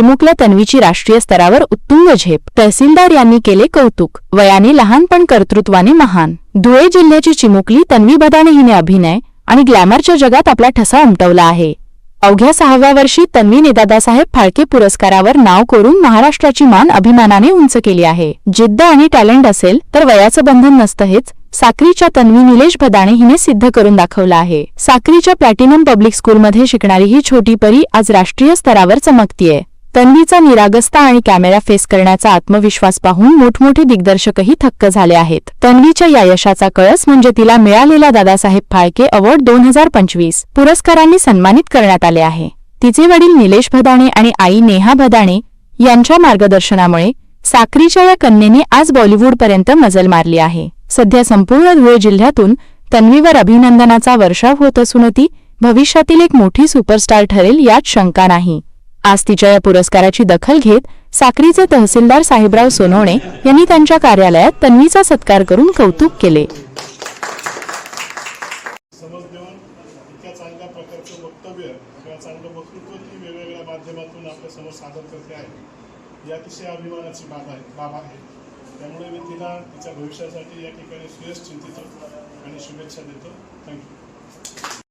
चिमुकल्या तन्वीची राष्ट्रीय स्तरावर उत्तुंग झेप, तहसीलदार यांनी केले कौतुक, वयाने लहान पण कर्तृत्वाने महान। धुळे जिल्ह्याची चिमुकली तन्वी भदाणे हिने अभिनय आणि ग्लॅमरच्या जगात आपला ठसा उमटवला आहे। अवघ्या 6व्या वर्षी तन्वीने दादासाहेब फाळके पुरस्कारावर नाव कोरून महाराष्ट्राची मान अभिमानाने उंच केली आहे। जिद्द आणि टॅलेंट असेल तर वयाचं बंधन नसतं हेच साक्रीच्या तन्वी निलेश भदाणे हिने सिद्ध करून दाखवलं आहे। साक्रीच्या प्लॅटिनम पब्लिक स्कूलमध्ये शिकणारी ही छोटी परी आज राष्ट्रीय स्तरावर चमकतीये। तन्वीचा निरागसता आणि कॅमेरा फेस करण्याचा आत्मविश्वास पाहून मोठमोठे दिग्दर्शकही थक्क झाले आहेत। तन्वीच्या या यशाचा कळस म्हणजे तिला मिळालेला दादासाहेब फाळके अवॉर्ड 2025 पुरस्कारांनी सन्मानित करण्यात आले आहे। तिचे वडील निलेश भदाणे आणि आई नेहा भदाणे यांच्या मार्गदर्शनामुळे साक्रीच्या या कन्येने आज बॉलिवूडपर्यंत मजल मारली आहे। सध्या संपूर्ण धुळे जिल्ह्यातून तन्वीवर अभिनंदनाचा वर्षाव होत असून ती भविष्यातील एक मोठी सुपरस्टार ठरेल यात शंका नाही। आज तिच्या या पुरस्काराची दखल घेत साक्रीचे तहसीलदार साहेबराव सोनवणे यांनी त्यांच्या कार्यालयात तन्वीचा सत्कार करून कौतुक केले। समज देऊन इतक्या चांगल्या प्रकारचं वक्तव्य किंवा चांगलं वक्तृत्व ती वेगवेगळ्या माध्यमातून आपल्या समोर सादर करते आहे, ही अतिशय अभिमानाची बाब आहे। त्यामुळे मी तिला तिच्या भविष्यासाठी या ठिकाणी श्रेयस चिंतितो आणि शुभेच्छा देतो। थँक्यू।